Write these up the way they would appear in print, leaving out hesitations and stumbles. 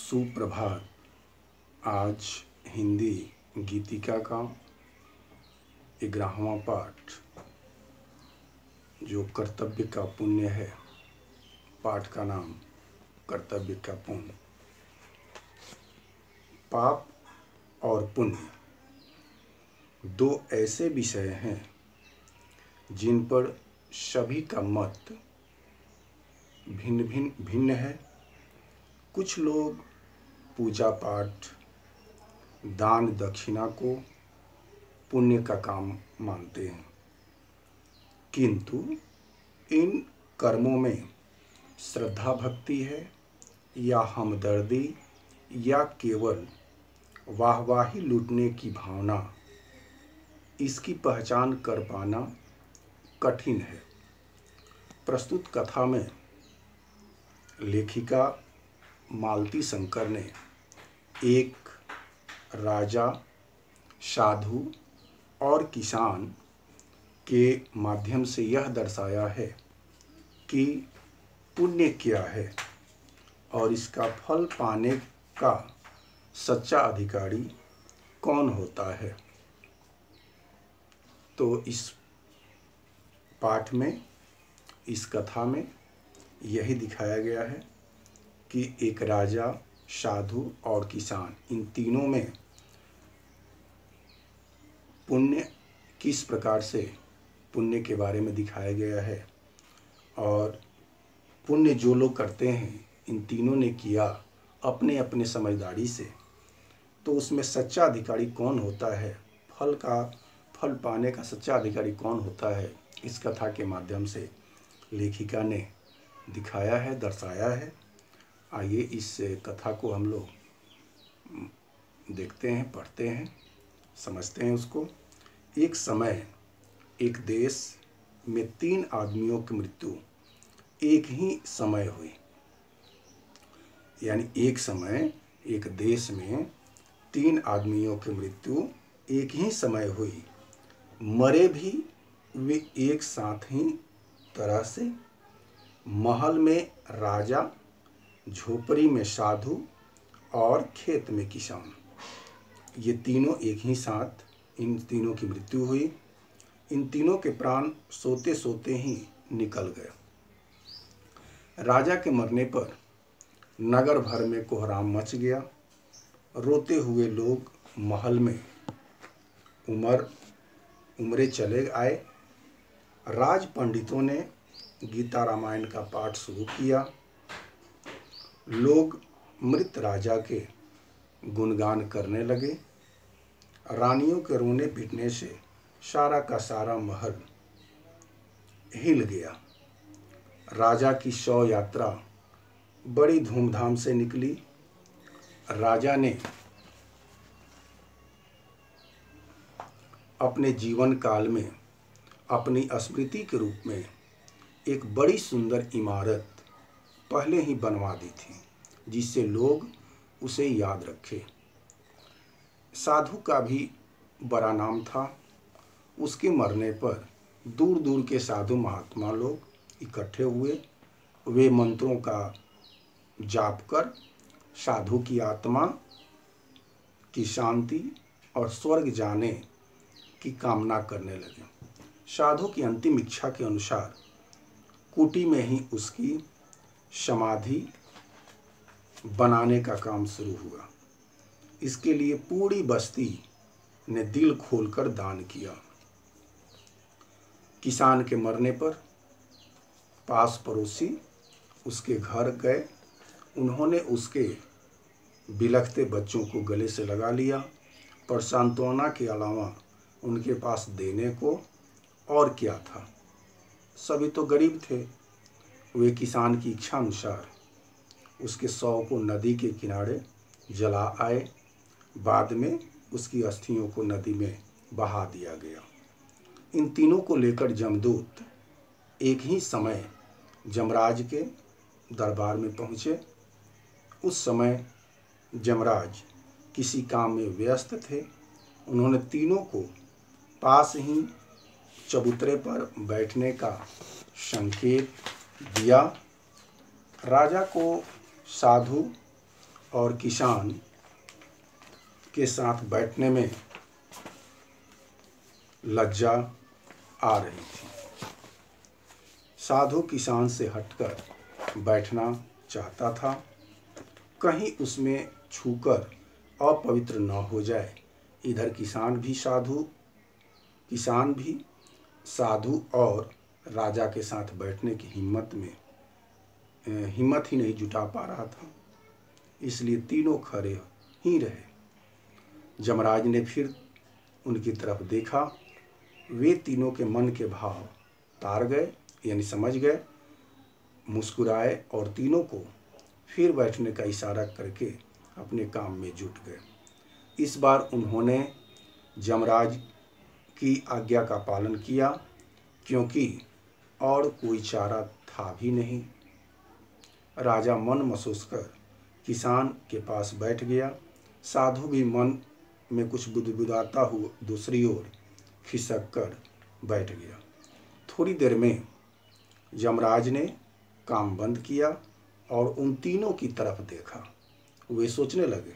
सुप्रभात। आज हिंदी गीतिका का 11वां पाठ जो कर्तव्य का पुण्य है। पाठ का नाम कर्तव्य का पुण्य। पाप और पुण्य दो ऐसे विषय हैं जिन पर सभी का मत भिन्न है। कुछ लोग पूजा पाठ, दान दक्षिणा को पुण्य का काम मानते हैं, किंतु इन कर्मों में श्रद्धा भक्ति है या हमदर्दी या केवल वाहवाही लूटने की भावना, इसकी पहचान कर पाना कठिन है। प्रस्तुत कथा में लेखिका मालती शंकर ने एक राजा, साधु और किसान के माध्यम से यह दर्शाया है कि पुण्य क्या है और इसका फल पाने का सच्चा अधिकारी कौन होता है। तो इस पाठ में, इस कथा में यही दिखाया गया है कि एक राजा, साधु और किसान, इन तीनों में पुण्य किस प्रकार से, पुण्य के बारे में दिखाया गया है। और पुण्य जो लोग करते हैं, इन तीनों ने किया अपने अपने समझदारी से, तो उसमें सच्चा अधिकारी कौन होता है, फल पाने का सच्चा अधिकारी कौन होता है, इस कथा के माध्यम से लेखिका ने दिखाया है, दर्शाया है। आइए इस कथा को हम लोग देखते हैं, पढ़ते हैं, समझते हैं उसको। एक समय एक देश में 3 आदमियों की मृत्यु एक ही समय हुई। यानी एक समय एक देश में 3 आदमियों की मृत्यु एक ही समय हुई। मरे भी वे एक साथ ही तरह से। महल में राजा, झोपड़ी में साधु और खेत में किसान, ये तीनों एक ही साथ, इन तीनों की मृत्यु हुई। इन तीनों के प्राण सोते सोते ही निकल गए। राजा के मरने पर नगर भर में कोहराम मच गया। रोते हुए लोग महल में उमरे चले आए। राज पंडितों ने गीता रामायण का पाठ शुरू किया। लोग मृत राजा के गुणगान करने लगे। रानियों के रोने पीटने से सारा का सारा महल हिल गया। राजा की शव यात्रा बड़ी धूमधाम से निकली। राजा ने अपने जीवन काल में अपनी स्मृति के रूप में एक बड़ी सुंदर इमारत पहले ही बनवा दी थी, जिससे लोग उसे याद रखें। साधु का भी बड़ा नाम था। उसके मरने पर दूर दूर के साधु महात्मा लोग इकट्ठे हुए। वे मंत्रों का जाप कर साधु की आत्मा की शांति और स्वर्ग जाने की कामना करने लगे। साधु की अंतिम इच्छा के अनुसार कुटी में ही उसकी समाधि बनाने का काम शुरू हुआ। इसके लिए पूरी बस्ती ने दिल खोलकर दान किया। किसान के मरने पर पास पड़ोसी उसके घर गए। उन्होंने उसके बिलखते बच्चों को गले से लगा लिया, पर सांत्वना के अलावा उनके पास देने को और क्या था। सभी तो गरीब थे। वे किसान की इच्छा अनुसार उसके शव को नदी के किनारे जला आए। बाद में उसकी अस्थियों को नदी में बहा दिया गया। इन तीनों को लेकर जमदूत एक ही समय जमराज के दरबार में पहुँचे। उस समय जमराज किसी काम में व्यस्त थे। उन्होंने तीनों को पास ही चबूतरे पर बैठने का संकेत दिया। राजा को साधु और किसान के साथ बैठने में लज्जा आ रही थी। साधु किसान से हटकर बैठना चाहता था, कहीं उसमें छूकर अपवित्र न हो जाए। इधर किसान भी साधु और राजा के साथ बैठने की हिम्मत ही नहीं जुटा पा रहा था, इसलिए तीनों खड़े ही रहे। यमराज ने फिर उनकी तरफ देखा। वे तीनों के मन के भाव तार गए, यानी समझ गए, मुस्कुराए और तीनों को फिर बैठने का इशारा करके अपने काम में जुट गए। इस बार उन्होंने यमराज की आज्ञा का पालन किया, क्योंकि और कोई चारा था भी नहीं। राजा मन महसूस कर किसान के पास बैठ गया। साधु भी मन में कुछ बुदबुदाता हुआ दूसरी ओर खिसक कर बैठ गया। थोड़ी देर में यमराज ने काम बंद किया और उन तीनों की तरफ देखा। वे सोचने लगे,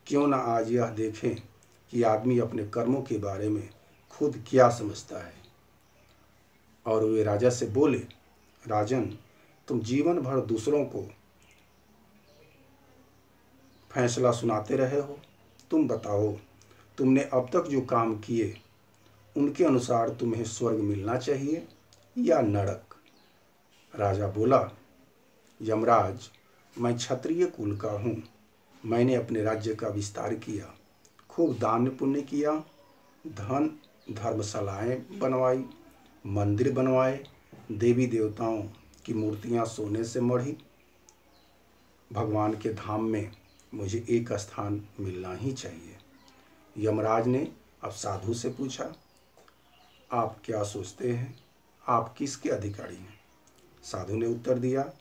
क्यों ना आज यह देखें कि आदमी अपने कर्मों के बारे में खुद क्या समझता है। और वे राजा से बोले, राजन, तुम जीवन भर दूसरों को फैसला सुनाते रहे हो। तुम बताओ, तुमने अब तक जो काम किए उनके अनुसार तुम्हें स्वर्ग मिलना चाहिए या नरक। राजा बोला, यमराज, मैं क्षत्रिय कुल का हूँ। मैंने अपने राज्य का विस्तार किया, खूब दान पुण्य किया, धन धर्मशालाएं बनवाई, मंदिर बनवाए, देवी देवताओं की मूर्तियां सोने से मढ़ी। भगवान के धाम में मुझे एक स्थान मिलना ही चाहिए। यमराज ने अब साधु से पूछा, आप क्या सोचते हैं, आप किसके अधिकारी हैं। साधु ने उत्तर दिया,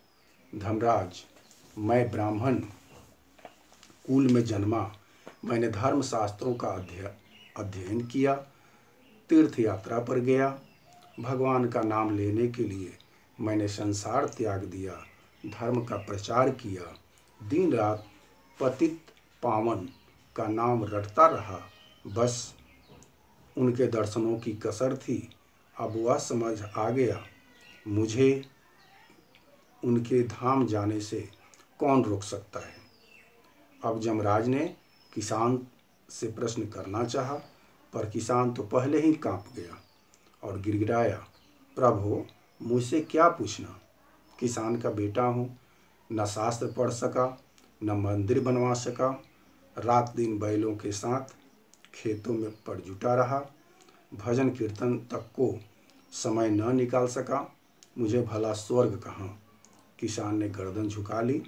धर्मराज, मैं ब्राह्मण कुल में जन्मा। मैंने धर्म शास्त्रों का अध्ययन किया, तीर्थ यात्रा पर गया, भगवान का नाम लेने के लिए मैंने संसार त्याग दिया, धर्म का प्रचार किया, दिन रात पतित पावन का नाम रटता रहा। बस उनके दर्शनों की कसर थी। अब वह समझ आ गया, मुझे उनके धाम जाने से कौन रोक सकता है। अब यमराज ने किसान से प्रश्न करना चाहा, पर किसान तो पहले ही कांप गया और गिड़गिड़ाया, प्रभु, मुझसे क्या पूछना। किसान का बेटा हूँ, न शास्त्र पढ़ सका, न मंदिर बनवा सका, रात दिन बैलों के साथ खेतों में पड़ जुटा रहा, भजन कीर्तन तक को समय न निकाल सका, मुझे भला स्वर्ग कहाँ। किसान ने गर्दन झुका ली।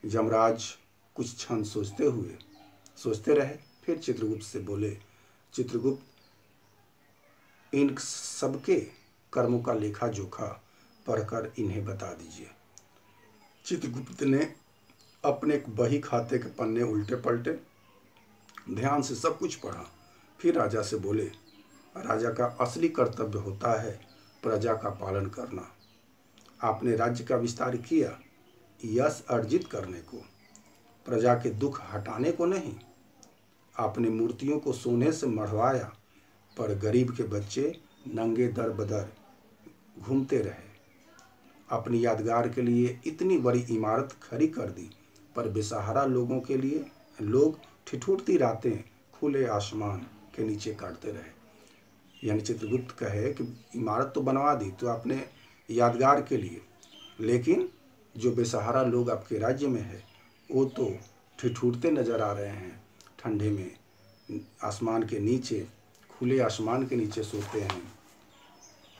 यमराज कुछ क्षण सोचते रहे, फिर चित्रगुप्त से बोले, चित्रगुप्त, इन सबके कर्मों का लेखा जोखा पढ़कर इन्हें बता दीजिए। चित्रगुप्त ने अपने बही खाते के पन्ने उल्टे पलटे, ध्यान से सब कुछ पढ़ा, फिर राजा से बोले, राजा का असली कर्तव्य होता है प्रजा का पालन करना। आपने राज्य का विस्तार किया यश अर्जित करने को, प्रजा के दुख हटाने को नहीं। आपने मूर्तियों को सोने से मढ़वाया, पर गरीब के बच्चे नंगे दर बदर घूमते रहे। अपनी यादगार के लिए इतनी बड़ी इमारत खड़ी कर दी, पर बेसहारा लोगों के लिए लोग ठिठुरती रातें खुले आसमान के नीचे काटते रहे। यानी चित्रगुप्त कहे कि इमारत तो बनवा दी तो आपने यादगार के लिए, लेकिन जो बेसहारा लोग आपके राज्य में है वो तो ठिठुरते नजर आ रहे हैं, ठंडे में आसमान के नीचे, खुले आसमान के नीचे सोते हैं।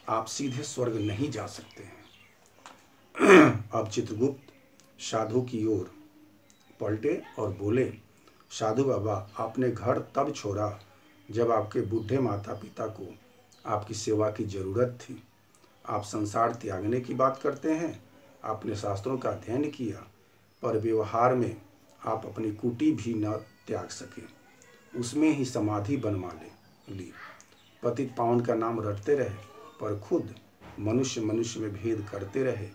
आप सीधे स्वर्ग नहीं जा सकते हैं। अब चित्रगुप्त साधु की ओर पलटे और बोले, साधु बाबा, आपने घर तब छोड़ा जब आपके बूढ़े माता पिता को आपकी सेवा की जरूरत थी। आप संसार त्यागने की बात करते हैं। आपने शास्त्रों का अध्ययन किया, पर व्यवहार में आप अपनी कुटी भी न त्याग सके, उसमें ही समाधि बनवा ली। पतित पावन का नाम रटते रहे, पर खुद मनुष्य में भेद करते रहे।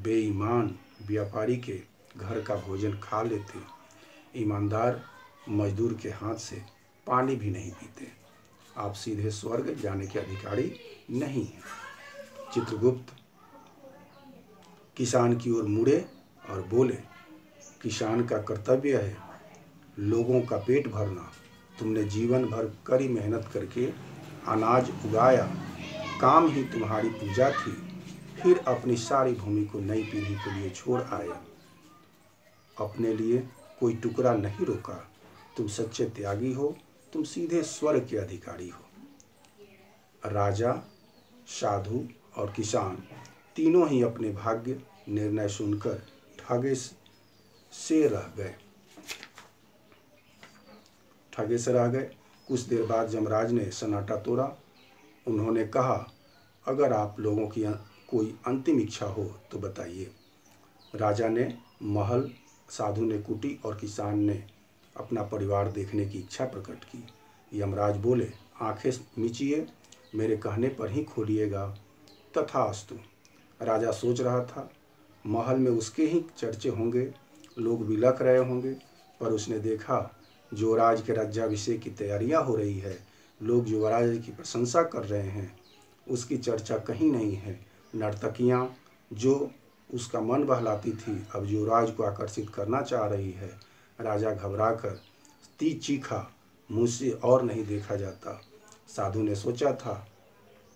बेईमान व्यापारी के घर का भोजन खा लेते। ईमानदार मजदूर के हाथ से पानी भी नहीं पीते। आप सीधे स्वर्ग जाने के अधिकारी नहीं हैं। चित्रगुप्त किसान की ओर मुड़े और बोले, किसान का कर्तव्य है लोगों का पेट भरना। तुमने जीवन भर कड़ी मेहनत करके अनाज उगाया, काम ही तुम्हारी पूजा थी, फिर अपनी सारी भूमि को नई पीढ़ी के लिए छोड़ आए। अपने लिए कोई टुकड़ा नहीं रोका। तुम सच्चे त्यागी हो, तुम सीधे स्वर्ग के अधिकारी हो। राजा, साधु और किसान तीनों ही अपने भाग्य निर्णय सुनकर ठगे से रह गए। कुछ देर बाद यमराज ने सन्नाटा तोड़ा। उन्होंने कहा, अगर आप लोगों की कोई अंतिम इच्छा हो तो बताइए। राजा ने महल, साधु ने कुटी और किसान ने अपना परिवार देखने की इच्छा प्रकट की। यमराज बोले, आंखें मीचिए, मेरे कहने पर ही खोलिएगा। तथास्तु। राजा सोच रहा था, महल में उसके ही चर्चे होंगे, लोग बिलख रहे होंगे, पर उसने देखा युवराज के राज्याभिषेक की तैयारियां हो रही है। लोग युवराज की प्रशंसा कर रहे हैं, उसकी चर्चा कहीं नहीं है। नर्तकियां जो उसका मन बहलाती थी, अब युवराज को आकर्षित करना चाह रही है। राजा घबराकर चीखा, मुझसे और नहीं देखा जाता। साधु ने सोचा था,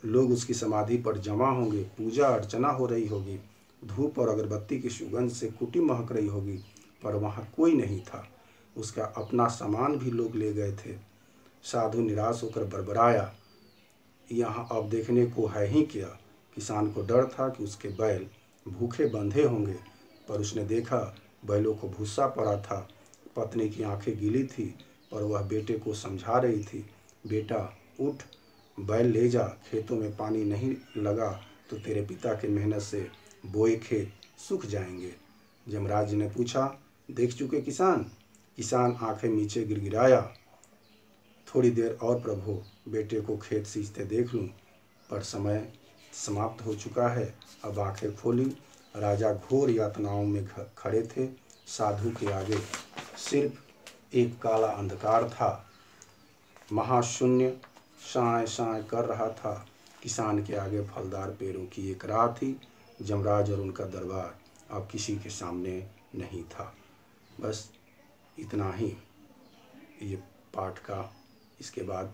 लोग उसकी समाधि पर जमा होंगे, पूजा अर्चना हो रही होगी, धूप और अगरबत्ती की सुगंध से कुटी महक रही होगी, पर वहाँ कोई नहीं था। उसका अपना सामान भी लोग ले गए थे। साधु निराश होकर बड़बड़ाया, यहाँ अब देखने को है ही क्या। किसान को डर था कि उसके बैल भूखे बंधे होंगे, पर उसने देखा बैलों को भूसा पड़ा था। पत्नी की आंखें गीली थी, पर वह बेटे को समझा रही थी, बेटा उठ, बैल ले जा, खेतों में पानी नहीं लगा तो तेरे पिता की मेहनत से बोए खेत सूख जाएंगे। यमराज ने पूछा, देख चुके किसान? किसान आंखें नीचे गिड़गिड़ाया, थोड़ी देर और प्रभु, बेटे को खेत सींचते देख लूं, पर समय समाप्त हो चुका है। अब आंखें खोली। राजा घोर यातनाओं में खड़े थे। साधु के आगे सिर्फ एक काला अंधकार था। महाशून्य साए साए कर रहा था। किसान के आगे फलदार पेड़ों की एक राह थी। यमराज और उनका दरबार अब किसी के सामने नहीं था। बस इतना ही ये पाठ का। इसके बाद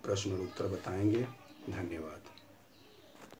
प्रश्न और उत्तर बताएंगे। धन्यवाद।